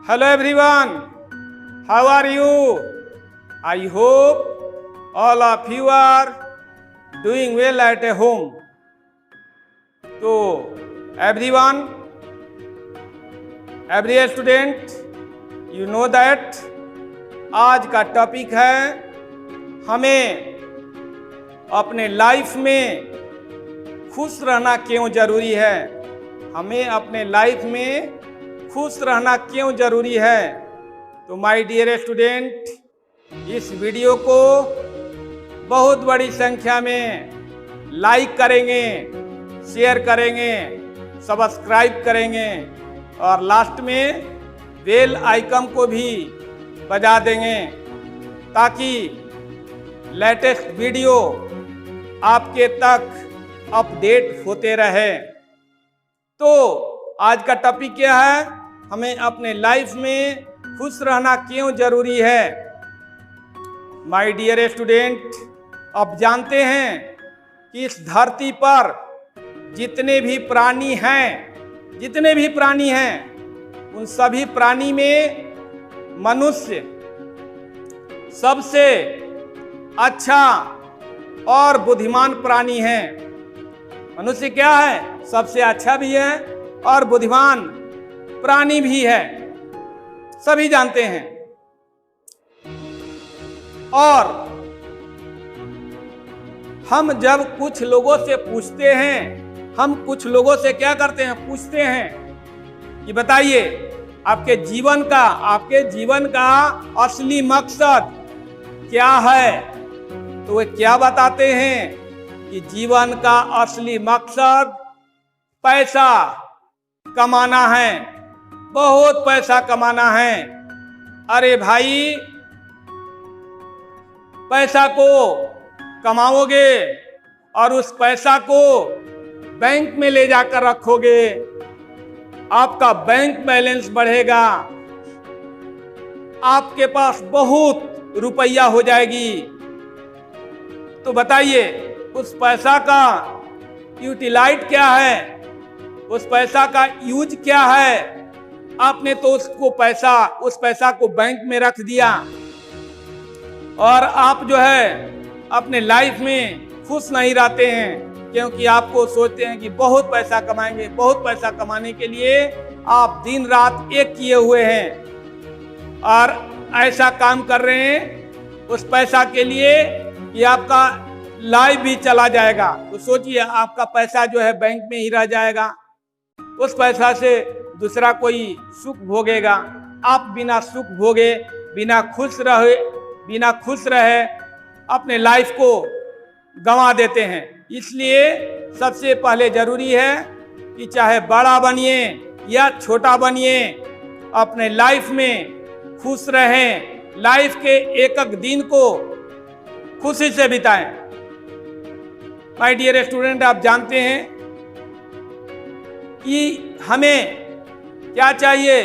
Hello everyone, how are you? I hope all of you are doing well at home. So everyone, every student, you know that आज का topic है हमें अपने life में खुश रहना क्यों जरूरी है। हमें अपने लाइफ में खुश रहना क्यों जरूरी है। तो माय डियर स्टूडेंट, इस वीडियो को बहुत बड़ी संख्या में लाइक करेंगे, शेयर करेंगे, सब्सक्राइब करेंगे और लास्ट में बेल आइकन को भी बजा देंगे ताकि लेटेस्ट वीडियो आपके तक अपडेट होते रहे। तो आज का टॉपिक क्या है, हमें अपने लाइफ में खुश रहना क्यों जरूरी है। माय डियर स्टूडेंट, आप जानते हैं कि इस धरती पर जितने भी प्राणी हैं उन सभी प्राणी में मनुष्य सबसे अच्छा और बुद्धिमान प्राणी है। मनुष्य क्या है, सबसे अच्छा भी है और बुद्धिमान प्राणी भी है, सभी जानते हैं। और हम जब कुछ लोगों से पूछते हैं, हम कुछ लोगों से क्या करते हैं, पूछते हैं कि बताइए आपके जीवन का असली मकसद क्या है। तो वे क्या बताते हैं कि जीवन का असली मकसद पैसा कमाना है, बहुत पैसा कमाना है। अरे भाई, पैसा को कमाओगे और उस पैसा को बैंक में ले जाकर रखोगे, आपका बैंक बैलेंस बढ़ेगा, आपके पास बहुत रुपया हो जाएगी। तो बताइए उस पैसा का यूटिलाइट क्या है, उस पैसा का यूज क्या है। आपने तो उस पैसा को बैंक में रख दिया और आप जो है अपने लाइफ में खुश नहीं रहते हैं, क्योंकि आपको सोचते हैं कि बहुत पैसा कमाएंगे। बहुत पैसा कमाने के लिए आप दिन रात एक किए हुए हैं और ऐसा काम कर रहे हैं उस पैसा के लिए कि आपका लाइफ भी चला जाएगा। तो सोचिए आपका पैसा जो है बैंक में ही रह जाएगा, उस पैसा से दूसरा कोई सुख भोगेगा। आप बिना सुख भोगे, बिना खुश रहे अपने लाइफ को गंवा देते हैं। इसलिए सबसे पहले जरूरी है कि चाहे बड़ा बनिए या छोटा बनिए, अपने लाइफ में खुश रहें, लाइफ के एक एक दिन को खुशी से बिताएं। माय डियर स्टूडेंट, आप जानते हैं कि हमें क्या चाहिए,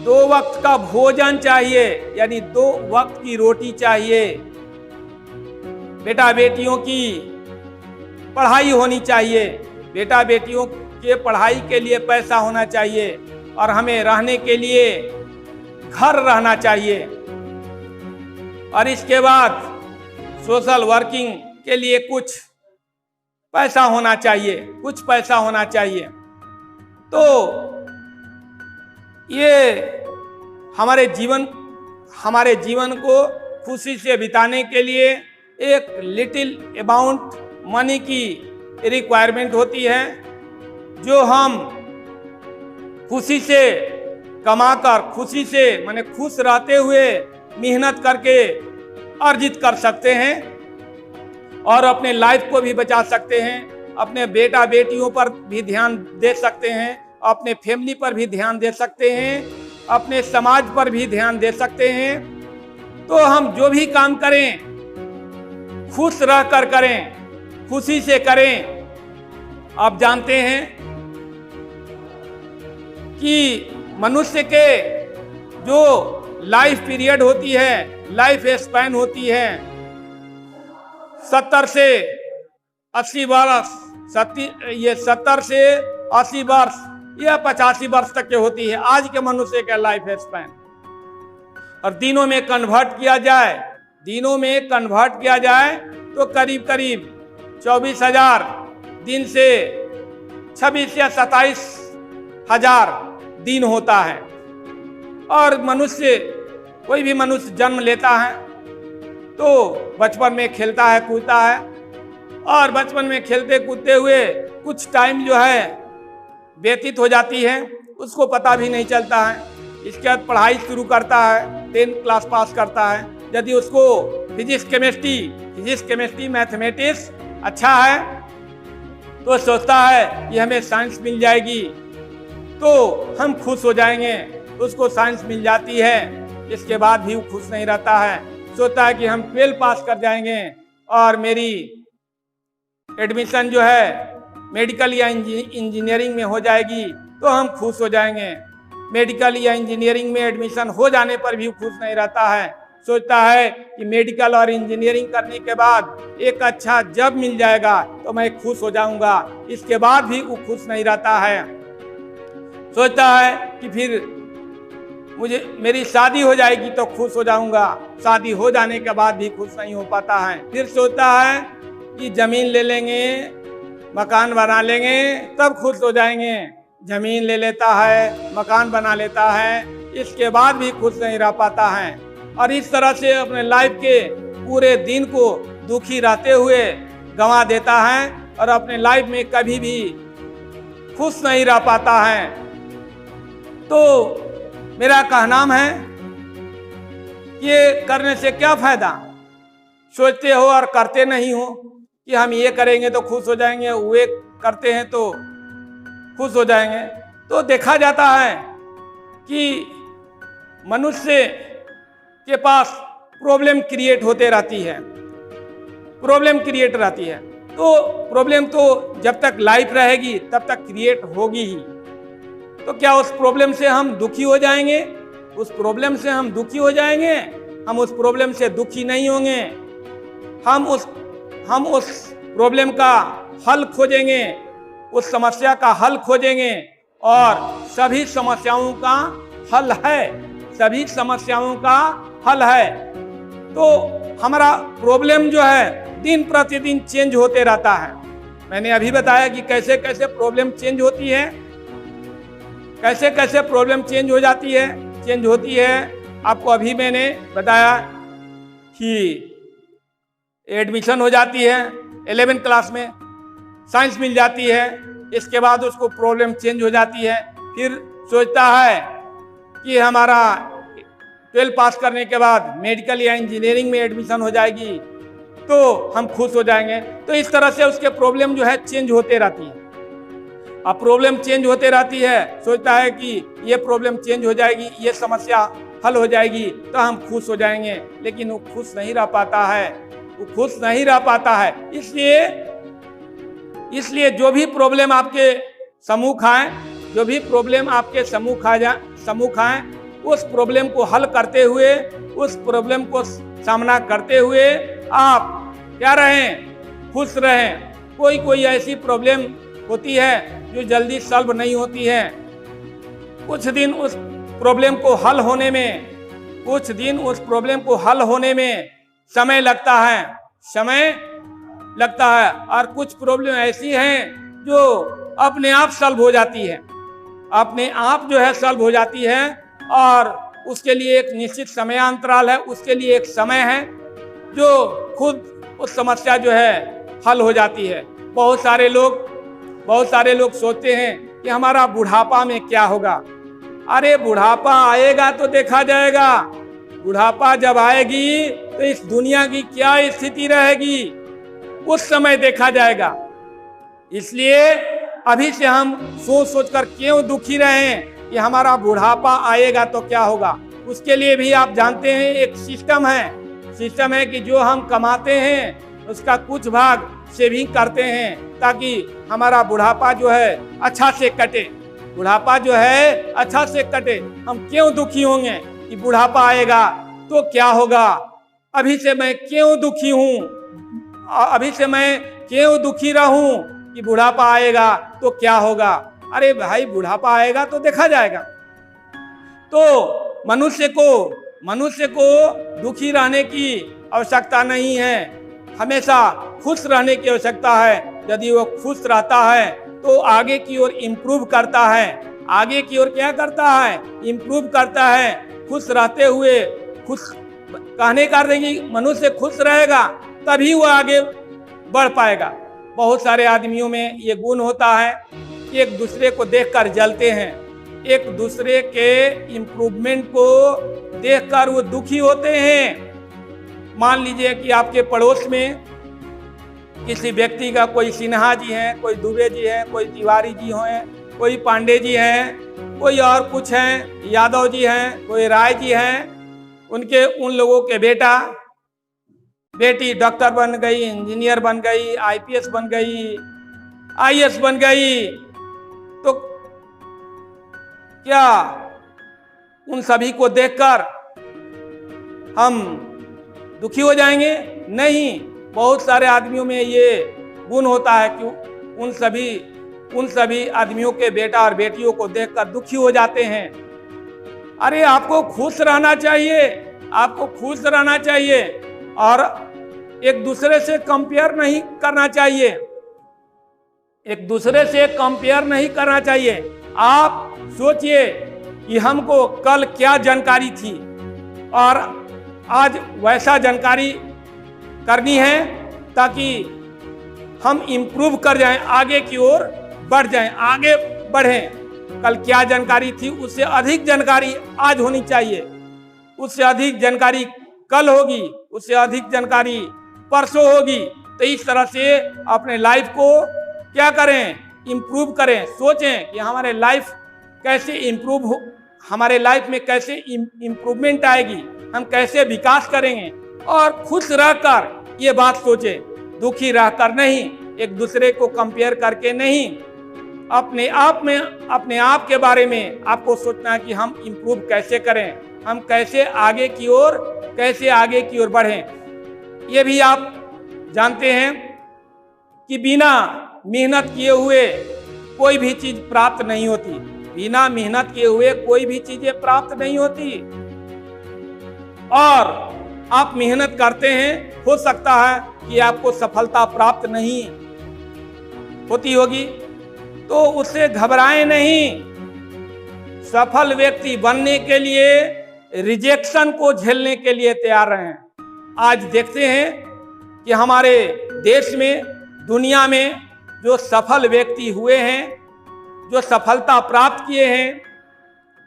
2 वक्त का भोजन चाहिए, यानी 2 वक्त की रोटी चाहिए। बेटा बेटियों की पढ़ाई होनी चाहिए, बेटा बेटियों के पढ़ाई के लिए पैसा होना चाहिए और हमें रहने के लिए घर रहना चाहिए। और इसके बाद सोशल वर्किंग के लिए कुछ पैसा होना चाहिए। तो ये हमारे जीवन को खुशी से बिताने के लिए एक लिटिल अमाउंट मनी की रिक्वायरमेंट होती है, जो हम खुशी से कमाकर, खुशी से माने खुश रहते हुए मेहनत करके अर्जित कर सकते हैं और अपने लाइफ को भी बचा सकते हैं, अपने बेटा बेटियों पर भी ध्यान दे सकते हैं, अपने फैमिली पर भी ध्यान दे सकते हैं, अपने समाज पर भी ध्यान दे सकते हैं। तो हम जो भी काम करें खुश रहकर करें, खुशी से करें। आप जानते हैं कि मनुष्य के जो लाइफ पीरियड होती है, लाइफ स्पैन होती है 70 से 80 वर्ष, ये 70 से 80 वर्ष यह 85 वर्ष तक की होती है आज के मनुष्य का लाइफ स्पैन। और दिनों में कन्वर्ट किया जाए तो करीब करीब 24,000 दिन से 26 या 27,000 दिन होता है। और कोई भी मनुष्य जन्म लेता है तो बचपन में खेलता है, कूदता है, और बचपन में खेलते कूदते हुए कुछ टाइम जो है व्यतीत हो जाती है, उसको पता भी नहीं चलता है। इसके बाद पढ़ाई शुरू करता है, 10th क्लास पास करता है। यदि उसको फिजिक्स केमिस्ट्री मैथमेटिक्स अच्छा है तो सोचता है कि हमें साइंस मिल जाएगी तो हम खुश हो जाएंगे। उसको साइंस मिल जाती है, इसके बाद भी वो खुश नहीं रहता है। सोचता है कि हम 12 पास कर जाएंगे और मेरी एडमिशन जो है मेडिकल या इंजीनियरिंग में हो जाएगी तो हम खुश हो जाएंगे। मेडिकल या इंजीनियरिंग में एडमिशन हो जाने पर भी खुश नहीं रहता है। सोचता है कि मेडिकल और इंजीनियरिंग करने के बाद एक अच्छा जॉब मिल जाएगा तो मैं खुश हो जाऊंगा, इसके बाद भी वो खुश नहीं रहता है। सोचता है कि फिर मेरी शादी हो जाएगी तो खुश हो जाऊंगा, शादी हो जाने के बाद भी खुश नहीं हो पाता है। फिर सोचता है कि जमीन ले लेंगे, मकान बना लेंगे तब खुश हो जाएंगे। जमीन ले लेता है, मकान बना लेता है, इसके बाद भी खुश नहीं रह पाता है। और इस तरह से अपने लाइफ के पूरे दिन को दुखी रहते हुए गंवा देता है और अपने लाइफ में कभी भी खुश नहीं रह पाता है। तो मेरा कहना है ये करने से क्या फायदा? सोचते हो और करते नहीं हो कि हम ये करेंगे तो खुश हो जाएंगे, वो करते हैं तो खुश हो जाएंगे। तो देखा जाता है कि मनुष्य के पास प्रॉब्लम क्रिएट होते रहती है, तो प्रॉब्लम तो जब तक लाइफ रहेगी तब तक क्रिएट होगी ही। तो क्या उस प्रॉब्लम से हम दुखी हो जाएंगे? हम उस प्रॉब्लम से दुखी नहीं होंगे। हम उस प्रॉब्लम का हल खोजेंगे, उस समस्या का हल खोजेंगे, और सभी समस्याओं का हल है। तो हमारा प्रॉब्लम जो है दिन प्रतिदिन चेंज होते रहता है। मैंने अभी बताया कि कैसे कैसे प्रॉब्लम चेंज होती है, चेंज होती है। आपको अभी मैंने बताया कि एडमिशन हो जाती है 11th क्लास में, साइंस मिल जाती है, इसके बाद उसको प्रॉब्लम चेंज हो जाती है। फिर सोचता है कि हमारा 12 पास करने के बाद मेडिकल या इंजीनियरिंग में एडमिशन हो जाएगी तो हम खुश हो जाएंगे। तो इस तरह से उसके प्रॉब्लम जो है चेंज होते रहती है। अब प्रॉब्लम चेंज होते रहती है, सोचता है कि ये प्रॉब्लम चेंज हो जाएगी, ये समस्या हल हो जाएगी तो हम खुश हो जाएंगे, लेकिन वो खुश नहीं रह पाता है। इसलिए जो भी प्रॉब्लम आपके सम्मुख आए, उस प्रॉब्लम को हल करते हुए, उस प्रॉब्लम को सामना करते हुए आप क्या रहें? खुश रहें। कोई ऐसी प्रॉब्लम होती है जो जल्दी सॉल्व नहीं होती है। कुछ दिन उस प्रॉब्लम को हल होने में समय लगता है, और कुछ प्रॉब्लम ऐसी हैं जो अपने आप सॉल्व हो जाती है, और उसके लिए एक निश्चित समय अंतराल है, उसके लिए एक समय है जो खुद उस समस्या जो है हल हो जाती है। बहुत सारे लोग सोचते हैं कि हमारा बुढ़ापा में क्या होगा। अरे बुढ़ापा आएगा तो देखा जाएगा। बुढ़ापा जब आएगी तो इस दुनिया की क्या स्थिति रहेगी, उस समय देखा जाएगा। इसलिए अभी से हम सोच कर क्यों दुखी रहें कि हमारा बुढ़ापा आएगा तो क्या होगा। उसके लिए भी आप जानते हैं एक सिस्टम है कि जो हम कमाते हैं उसका कुछ भाग सेविंग करते हैं ताकि हमारा बुढ़ापा जो है अच्छा से कटे। हम क्यों दुखी होंगे कि बुढ़ापा आएगा तो क्या होगा। अभी से मैं क्यों दुखी रहूं कि बुढ़ापा आएगा तो क्या होगा। अरे भाई बुढ़ापा आएगा तो देखा जाएगा। तो मनुष्य को दुखी रहने की आवश्यकता नहीं है, हमेशा खुश रहने की आवश्यकता है। यदि वो खुश रहता है तो आगे की ओर इम्प्रूव करता है। आगे की ओर क्या करता है? इम्प्रूव करता है। खुश रहते हुए, खुश कहने का देखिए, मनुष्य खुश रहेगा तभी वो आगे बढ़ पाएगा। बहुत सारे आदमियों में ये गुण होता है, एक दूसरे को देखकर जलते हैं, एक दूसरे के इम्प्रूवमेंट को देखकर वो दुखी होते हैं। मान लीजिए कि आपके पड़ोस में किसी व्यक्ति का, कोई सिन्हा जी हैं, कोई दुबे जी हैं, कोई तिवारी जी हैं, कोई पांडे जी हैं, कोई और कुछ हैं, यादव जी हैं, कोई राय जी हैं, उन लोगों के बेटी डॉक्टर बन गई, इंजीनियर बन गई, आईपीएस बन गई, आईएएस बन गई, तो क्या उन सभी को देखकर हम दुखी हो जाएंगे? नहीं। बहुत सारे आदमियों में ये गुण होता है कि उन सभी आदमियों के बेटा और बेटियों को देखकर दुखी हो जाते हैं। अरे आपको खुश रहना चाहिए, आपको खुश रहना चाहिए और एक दूसरे से कंपेयर नहीं करना चाहिए, एक दूसरे से कंपेयर नहीं करना चाहिए। आप सोचिए कि हमको कल क्या जानकारी थी और आज वैसा जानकारी करनी है ताकि हम इम्प्रूव कर जाएं, आगे की ओर बढ़ जाएं, आगे बढ़ें। कल क्या जानकारी थी उससे अधिक जानकारी आज होनी चाहिए, उससे अधिक जानकारी कल होगी, उससे अधिक जानकारी परसों होगी। तो इस तरह से अपने लाइफ को क्या करें? इम्प्रूव करें। सोचें कि हमारे लाइफ कैसे इम्प्रूव हो, हमारे लाइफ में कैसे इम्प्रूवमेंट आएगी, हम कैसे विकास करेंगे। और खुश रहकर ये बात सोचें, दुखी रहकर नहीं, एक दूसरे को कंपेयर करके नहीं। अपने आप के बारे में आपको सोचना है कि हम इम्प्रूव कैसे करें, हम कैसे आगे की ओर बढ़ें। ये भी आप जानते हैं कि बिना मेहनत किए हुए कोई भी चीज प्राप्त नहीं होती, बिना मेहनत किए हुए कोई भी चीजें प्राप्त नहीं होती। और आप मेहनत करते हैं, हो सकता है कि आपको सफलता प्राप्त नहीं होती होगी, तो उससे घबराएं नहीं। सफल व्यक्ति बनने के लिए रिजेक्शन को झेलने के लिए तैयार रहें। आज देखते हैं कि हमारे देश में, दुनिया में जो सफल व्यक्ति हुए हैं, जो सफलता प्राप्त किए हैं,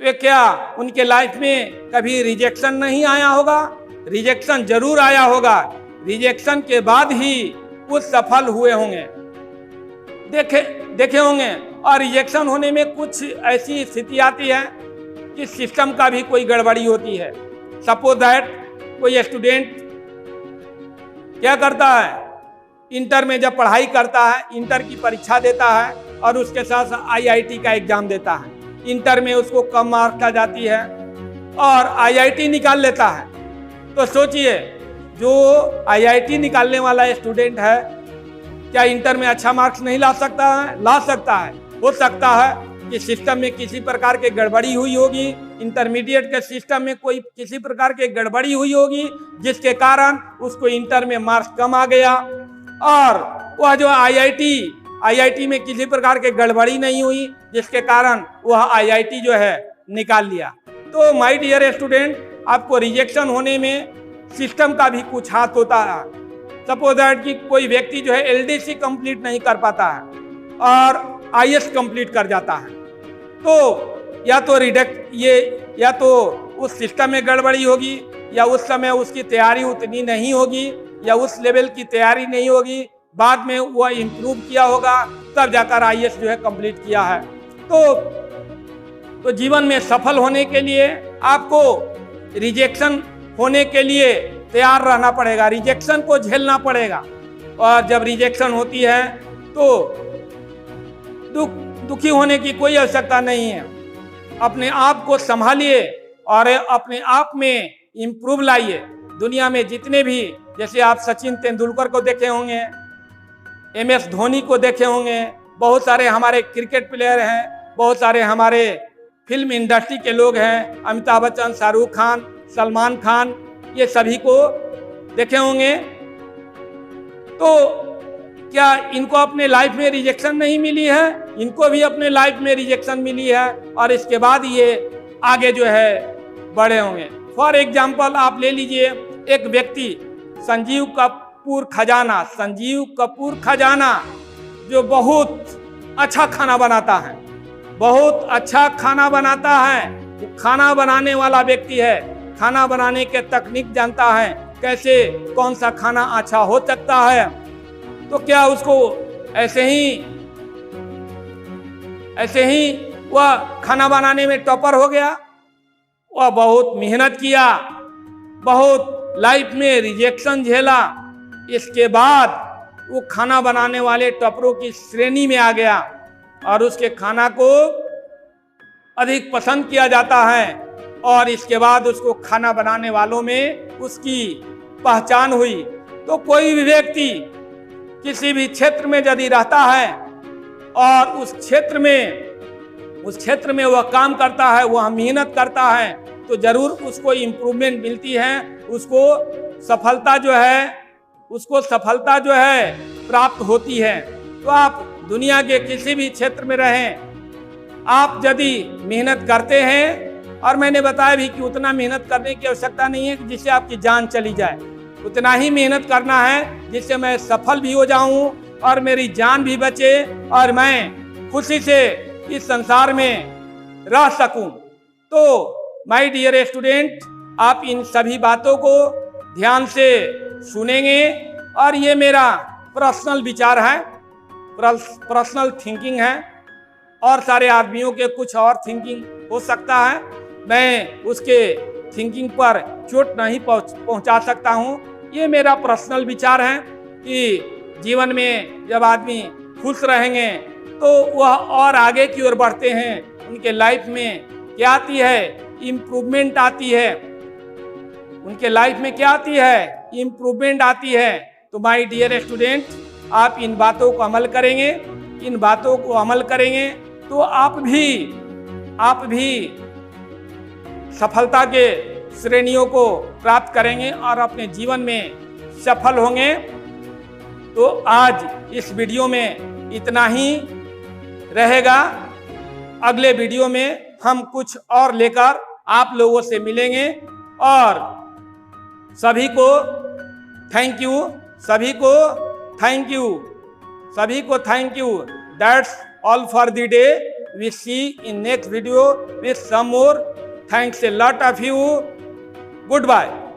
वे क्या उनके लाइफ में कभी रिजेक्शन नहीं आया होगा? रिजेक्शन जरूर आया होगा। रिजेक्शन के बाद ही वो सफल हुए होंगे, देखे होंगे। और रिजेक्शन होने में कुछ ऐसी स्थिति आती है कि सिस्टम का भी कोई गड़बड़ी होती है। सपोज दैट कोई स्टूडेंट क्या करता है, इंटर में जब पढ़ाई करता है, इंटर की परीक्षा देता है और उसके साथ आईआईटी का एग्जाम देता है। इंटर में उसको कम मार्क्स आ जाती है और आईआईटी निकाल लेता है। तो सोचिए, जो आईआईटी निकालने वाला स्टूडेंट है, क्या इंटर में अच्छा मार्क्स नहीं ला सकता है? ला सकता है। हो सकता है कि सिस्टम में किसी प्रकार की गड़बड़ी हुई होगी, इंटरमीडिएट के सिस्टम में कोई किसी प्रकार की गड़बड़ी हुई होगी, जिसके कारण उसको इंटर में मार्क्स कम आ गया। और वह जो आईआईटी में किसी प्रकार की गड़बड़ी नहीं हुई, जिसके कारण वह आईआईटी जो है निकाल लिया। तो माय डियर स्टूडेंट, आपको रिजेक्शन होने में सिस्टम का भी कुछ हाथ होता है। सपोज दैट कि कोई व्यक्ति जो है एलडीसी कंप्लीट नहीं कर पाता है और आईएएस कंप्लीट कर जाता है, तो या तो उस सिस्टम में गड़बड़ी होगी, या उस समय उसकी तैयारी उतनी नहीं होगी, या उस लेवल की तैयारी नहीं होगी। बाद में वह इम्प्रूव किया होगा, तब जाकर आईएएस जो है कंप्लीट किया है। तो जीवन में सफल होने के लिए आपको रिजेक्शन होने के लिए तैयार रहना पड़ेगा, रिजेक्शन को झेलना पड़ेगा। और जब रिजेक्शन होती है तो दुखी होने की कोई आवश्यकता नहीं है। अपने आप को संभालिए और अपने आप में इम्प्रूव लाइए। दुनिया में जितने भी, जैसे आप सचिन तेंदुलकर को देखे होंगे, एमएस धोनी को देखे होंगे, बहुत सारे हमारे क्रिकेट प्लेयर हैं, बहुत सारे हमारे फिल्म इंडस्ट्री के लोग हैं, अमिताभ बच्चन, शाहरुख खान, सलमान खान, ये सभी को देखे होंगे। तो क्या इनको अपने लाइफ में रिजेक्शन नहीं मिली है? इनको भी अपने लाइफ में रिजेक्शन मिली है और इसके बाद ये आगे जो है बढ़े होंगे। फॉर एग्जाम्पल आप ले लीजिए एक व्यक्ति संजीव कपूर खजाना जो बहुत अच्छा खाना बनाता है, बहुत अच्छा खाना बनाता है। वो खाना बनाने वाला व्यक्ति है, खाना बनाने के तकनीक जानता है, कैसे कौन सा खाना अच्छा हो सकता है। तो क्या उसको ऐसे ही वह खाना बनाने में टॉपर हो गया? वह बहुत मेहनत किया, बहुत लाइफ में रिजेक्शन झेला, इसके बाद वो खाना बनाने वाले टॉपरों की श्रेणी में आ गया और उसके खाना को अधिक पसंद किया जाता है और इसके बाद उसको खाना बनाने वालों में उसकी पहचान हुई। तो कोई भी व्यक्ति किसी भी क्षेत्र में यदि रहता है और उस क्षेत्र में वह काम करता है, वह मेहनत करता है, तो जरूर उसको इम्प्रूवमेंट मिलती है, उसको सफलता जो है प्राप्त होती है। तो आप दुनिया के किसी भी क्षेत्र में रहें, आप यदि मेहनत करते हैं, और मैंने बताया भी कि उतना मेहनत करने की आवश्यकता नहीं है कि जिससे आपकी जान चली जाए, उतना ही मेहनत करना है जिससे मैं सफल भी हो जाऊं और मेरी जान भी बचे और मैं खुशी से इस संसार में रह सकूं। तो माय डियर स्टूडेंट, आप इन सभी बातों को ध्यान से सुनेंगे और ये मेरा पर्सनल विचार है, पर्सनल थिंकिंग है, और सारे आदमियों के कुछ और थिंकिंग हो सकता है। मैं उसके थिंकिंग पर चोट नहीं पहुंचा सकता हूं। ये मेरा पर्सनल विचार है कि जीवन में जब आदमी खुश रहेंगे तो वह और आगे की ओर बढ़ते हैं, उनके लाइफ में क्या आती है? इम्प्रूवमेंट आती है। उनके लाइफ में क्या आती है? इम्प्रूवमेंट आती है। तो माय डियर स्टूडेंट, आप इन बातों को अमल करेंगे तो आप भी सफलता के श्रेणियों को प्राप्त करेंगे और अपने जीवन में सफल होंगे। तो आज इस वीडियो में इतना ही रहेगा। अगले वीडियो में हम कुछ और लेकर आप लोगों से मिलेंगे और सभी को thank you. That's all for the day. We see in next video with some more. Thanks a lot of you. Goodbye.